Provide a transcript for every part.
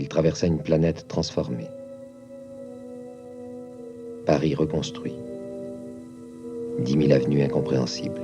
Il traversa une planète transformée. Paris reconstruit. 10 000 avenues incompréhensibles.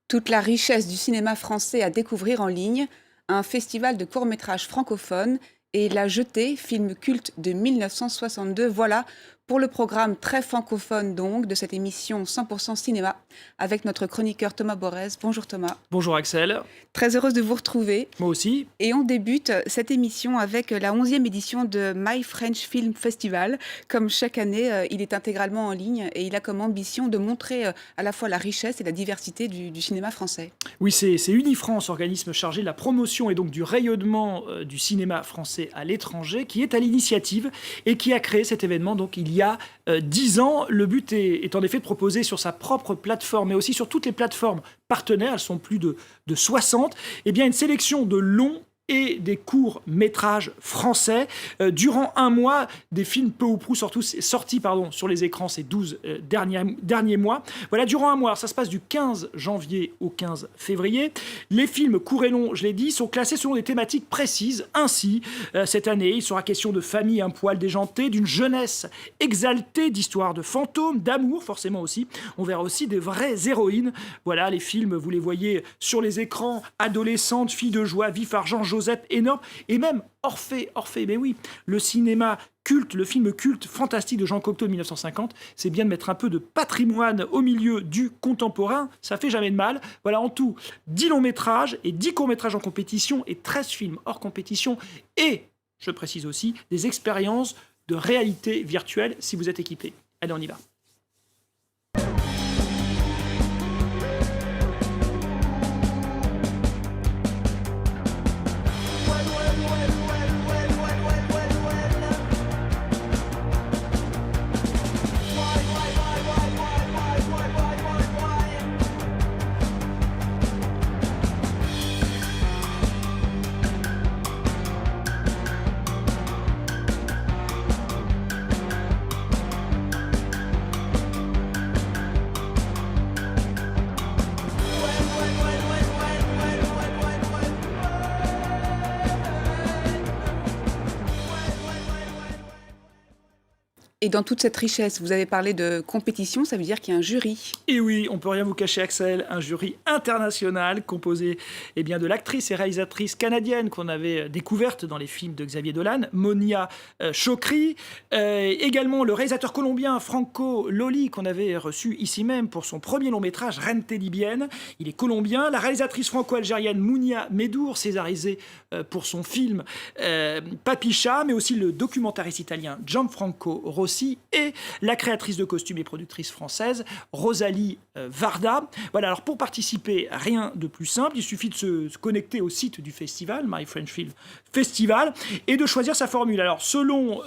Toute la richesse du cinéma français à découvrir en ligne, un festival de courts-métrages francophones et La Jetée, film culte de 1962. Voilà pour le programme très francophone donc de cette émission 100% cinéma avec notre chroniqueur Thomas Borez. Bonjour Thomas. Bonjour Axel. Très heureuse de vous retrouver. Moi aussi. Et on débute cette émission avec la 11e édition de My French Film Festival. Comme chaque année, il est intégralement en ligne et il a comme ambition de montrer à la fois la richesse et la diversité du cinéma français. Oui, c'est Unifrance, organisme chargé de la promotion et donc du rayonnement du cinéma français à l'étranger, qui est à l'initiative et qui a créé cet événement donc il y a 10 ans. Le but est en effet de proposer sur sa propre plateforme, mais aussi sur toutes les plateformes partenaires, elles sont plus de 60, eh bien une sélection de longs et des courts-métrages français. Durant un mois, des films peu ou prou sortis sur les écrans ces 12 derniers mois. Voilà, durant un mois, alors ça se passe du 15 janvier au 15 février. Les films courts et longs, je l'ai dit, sont classés selon des thématiques précises. Ainsi, cette année, il sera question de famille un poil déjantée, d'une jeunesse exaltée, d'histoires de fantômes, d'amour, forcément aussi. On verra aussi des vraies héroïnes. Voilà, les films, vous les voyez sur les écrans, adolescentes, filles de joie, vif argent, Josette, énorme, et même Orphée, mais oui, le cinéma culte, le film culte fantastique de Jean Cocteau de 1950, c'est bien de mettre un peu de patrimoine au milieu du contemporain, ça fait jamais de mal. Voilà, en tout, 10 longs métrages et 10 courts métrages en compétition et 13 films hors compétition et, je précise aussi, des expériences de réalité virtuelle si vous êtes équipé. Allez, on y va. Et dans toute cette richesse, vous avez parlé de compétition, ça veut dire qu'il y a un jury. Et oui, on peut rien vous cacher, Axel, un jury international composé bien, de l'actrice et réalisatrice canadienne qu'on avait découverte dans les films de Xavier Dolan, Monia Chokri, également le réalisateur colombien Franco Loli qu'on avait reçu ici même pour son premier long métrage Rente Libyenne, il est colombien, la réalisatrice franco-algérienne Mounia Medour, césarisée pour son film Papicha, mais aussi le documentariste italien Gianfranco Rossi et la créatrice de costumes et productrice française Rosalie Varda. Voilà, alors pour participer, rien de plus simple, il suffit de se connecter au site du festival, My French Film Festival, et de choisir sa formule. Alors selon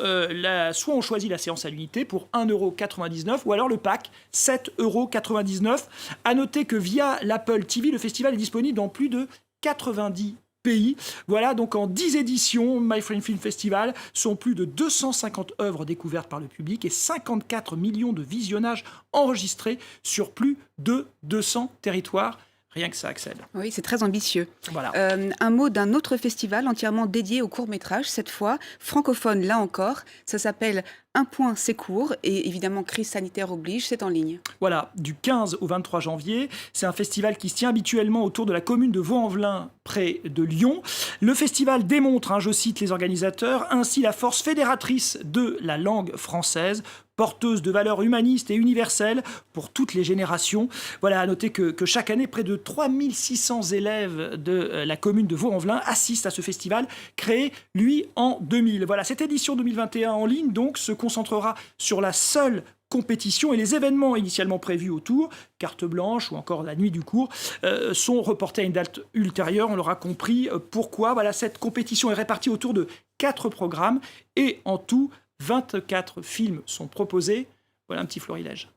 soit on choisit la séance à l'unité pour 1,99 € ou alors le pack 7,99 €. À noter que via l'Apple TV, le festival est disponible dans plus de 90 pays. Voilà, donc en 10 éditions, My French Film Festival sont plus de 250 œuvres découvertes par le public et 54 millions de visionnages enregistrés sur plus de 200 territoires. Rien que ça, Axel. Oui, c'est très ambitieux. Voilà. Un mot d'un autre festival entièrement dédié au court-métrage, cette fois francophone, là encore. Ça s'appelle Un point, c'est court. Et évidemment, crise sanitaire oblige, c'est en ligne. Voilà, du 15 au 23 janvier. C'est un festival qui se tient habituellement autour de la commune de Vaux-en-Velin, près de Lyon. Le festival démontre, je cite les organisateurs, ainsi la force fédératrice de la langue française, porteuse de valeurs humanistes et universelles pour toutes les générations. Voilà, à noter que chaque année, près de 3600 élèves de la commune de Vaux-en-Velin assistent à ce festival, créé, lui, en 2000. Voilà, cette édition 2021 en ligne, donc, se concentrera sur la seule compétition et les événements initialement prévus autour, carte blanche ou encore la nuit du cours, sont reportés à une date ultérieure. On l'aura compris pourquoi. Voilà, cette compétition est répartie autour de 4 programmes et en tout, 24 films sont proposés. Voilà un petit florilège.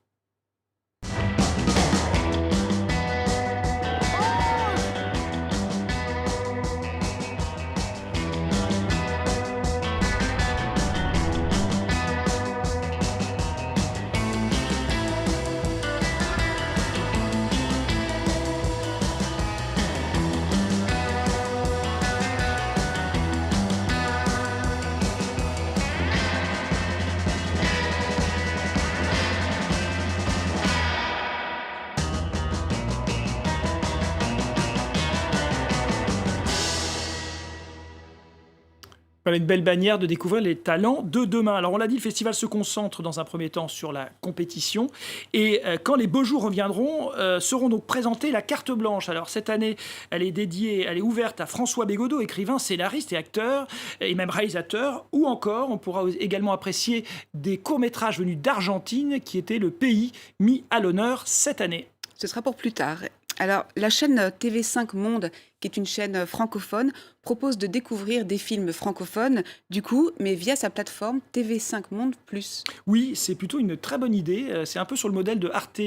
Voilà une belle manière de découvrir les talents de demain. Alors on l'a dit, le festival se concentre dans un premier temps sur la compétition et quand les beaux jours reviendront, seront donc présentées la carte blanche. Alors cette année, elle est ouverte à François Bégodeau, écrivain, scénariste et acteur et même réalisateur, ou encore on pourra également apprécier des courts-métrages venus d'Argentine qui était le pays mis à l'honneur cette année. Ce sera pour plus tard. Alors, la chaîne TV5 Monde, qui est une chaîne francophone, propose de découvrir des films francophones, du coup, mais via sa plateforme TV5 Monde Plus. Oui, c'est plutôt une très bonne idée. C'est un peu sur le modèle de Arte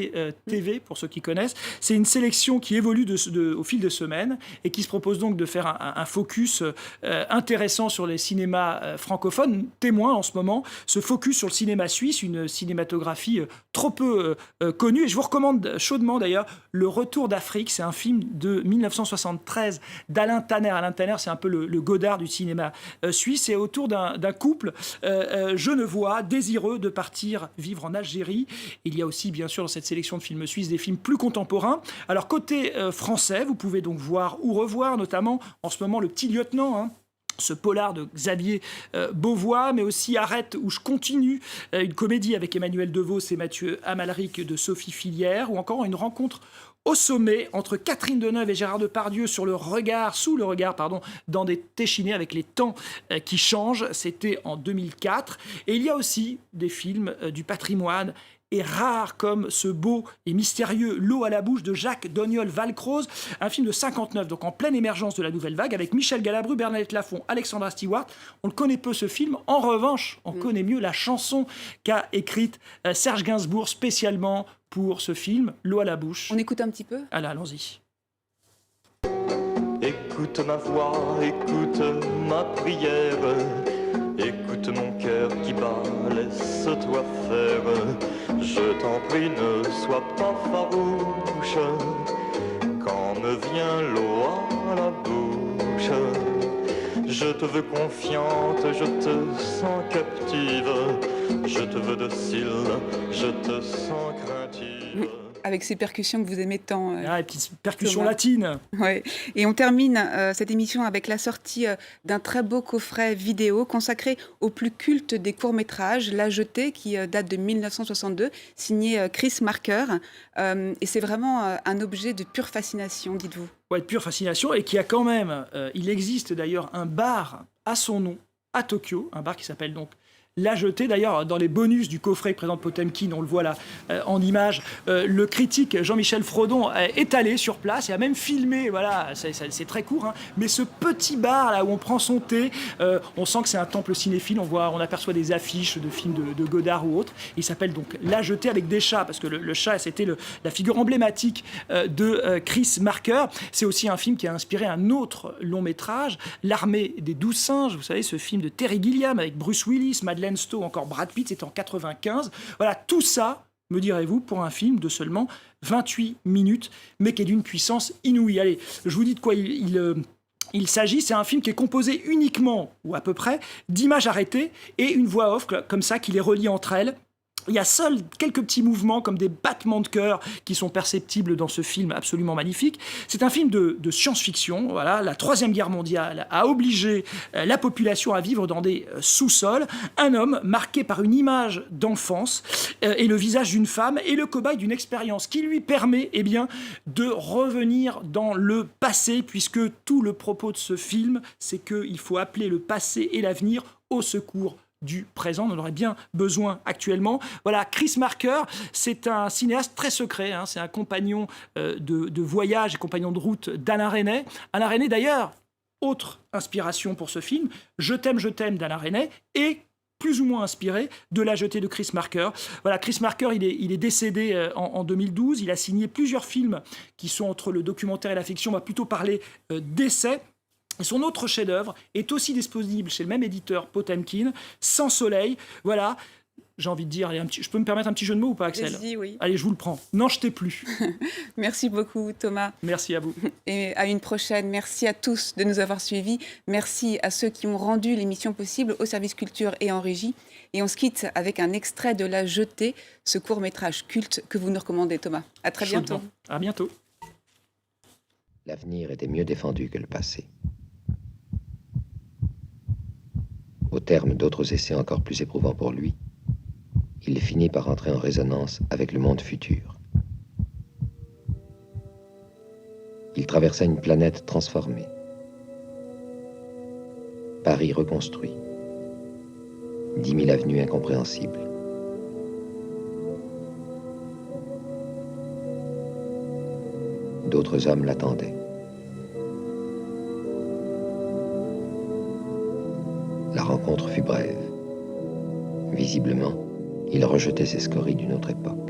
TV, pour ceux qui connaissent. C'est une sélection qui évolue au fil de semaines et qui se propose donc de faire un focus intéressant sur les cinémas francophones. Témoin en ce moment, ce focus sur le cinéma suisse, une cinématographie trop peu connue. Et je vous recommande chaudement d'ailleurs Le Retour d'Afrique. C'est un film de 1973 d'Alain Tanner. Alain Tanner, c'est un peu le Godard du cinéma suisse, et autour d'un couple genevois désireux de partir vivre en Algérie. Il y a aussi, bien sûr, dans cette sélection de films suisses, des films plus contemporains. Alors, côté français, vous pouvez donc voir ou revoir, notamment en ce moment, Le Petit Lieutenant, ce polar de Xavier Beauvois, mais aussi Arrête où je continue, une comédie avec Emmanuel DeVos et Mathieu Amalric de Sophie Filière, ou encore une rencontre au sommet entre Catherine Deneuve et Gérard Depardieu sous le regard d'André Téchiné avec les temps qui changent. C'était en 2004. Et il y a aussi des films du patrimoine et rares comme ce beau et mystérieux L'eau à la bouche de Jacques Doniol-Valcroze, un film de 59, donc en pleine émergence de la nouvelle vague, avec Michel Galabru, Bernadette Lafont, Alexandra Stewart. On le connaît peu ce film, en revanche, on connaît mieux la chanson qu'a écrite Serge Gainsbourg spécialement pour ce film, L'eau à la bouche. On écoute un petit peu ? Allons-y. Écoute ma voix, écoute ma prière, écoute mon cœur qui bat, laisse-toi faire. Je t'en prie, ne sois pas farouche, quand me vient l'eau à la bouche. Je te veux confiante, je te sens captive, je te veux docile, je te sens craintive. Avec ces percussions que vous aimez tant. Les petites percussions Thomas. latines. Ouais. Et on termine cette émission avec la sortie d'un très beau coffret vidéo consacré au plus culte des courts-métrages, La Jetée, qui date de 1962, signé Chris Marker. Et c'est vraiment un objet de pure fascination, dites-vous. Ouais, de pure fascination, et qui a quand même... il existe d'ailleurs un bar à son nom, à Tokyo, un bar qui s'appelle donc La Jetée. D'ailleurs, dans les bonus du coffret que présente Potemkin, on le voit là en image, le critique Jean-Michel Frodon est allé sur place et a même filmé, voilà, c'est très court, hein, mais ce petit bar là où on prend son thé, on sent que c'est un temple cinéphile, on aperçoit des affiches de films de Godard ou autres. Il s'appelle donc La Jetée avec des chats, parce que le chat, c'était la figure emblématique de Chris Marker. C'est aussi un film qui a inspiré un autre long métrage, L'Armée des 12 singes, vous savez, ce film de Terry Gilliam avec Bruce Willis, Madeleine Stowe, encore Brad Pitt, c'était en 95. Voilà, tout ça, me direz-vous, pour un film de seulement 28 minutes, mais qui est d'une puissance inouïe. Allez, je vous dis de quoi il s'agit. C'est un film qui est composé uniquement, ou à peu près, d'images arrêtées et une voix off, comme ça, qui les relie entre elles. Il y a seuls quelques petits mouvements comme des battements de cœur qui sont perceptibles dans ce film absolument magnifique. C'est un film de science-fiction. Voilà, la Troisième Guerre mondiale a obligé la population à vivre dans des sous-sols. Un homme marqué par une image d'enfance et le visage d'une femme est le cobaye d'une expérience qui lui permet de revenir dans le passé, puisque tout le propos de ce film, c'est qu'il faut appeler le passé et l'avenir au secours du présent, on en aurait bien besoin actuellement. Voilà, Chris Marker, c'est un cinéaste très secret, hein, c'est un compagnon de voyage et compagnon de route d'Alain Resnais. Alain Resnais, d'ailleurs, autre inspiration pour ce film, Je t'aime d'Alain Resnais, et plus ou moins inspiré de La Jetée de Chris Marker. Voilà, Chris Marker, il est décédé en 2012, il a signé plusieurs films qui sont entre le documentaire et la fiction, on va plutôt parler d'essais. Son autre chef-d'œuvre est aussi disponible chez le même éditeur Potemkin, Sans soleil. Voilà, j'ai envie de dire, allez, je peux me permettre un petit jeu de mots ou pas, Axel ? Vas-y, oui. Allez, je vous le prends. N'en jetez plus. Merci beaucoup, Thomas. Merci à vous. Et à une prochaine. Merci à tous de nous avoir suivis. Merci à ceux qui ont rendu l'émission possible, au service culture et en régie. Et on se quitte avec un extrait de La Jetée, ce court-métrage culte que vous nous recommandez, Thomas. À très bientôt. À bientôt. L'avenir était mieux défendu que le passé. terme d'autres essais encore plus éprouvants pour lui, il finit par entrer en résonance avec le monde futur. Il traversa une planète transformée. Paris reconstruit. 10 000 avenues incompréhensibles. D'autres hommes l'attendaient. La rencontre fut brève. Visiblement, il rejetait ses scories d'une autre époque.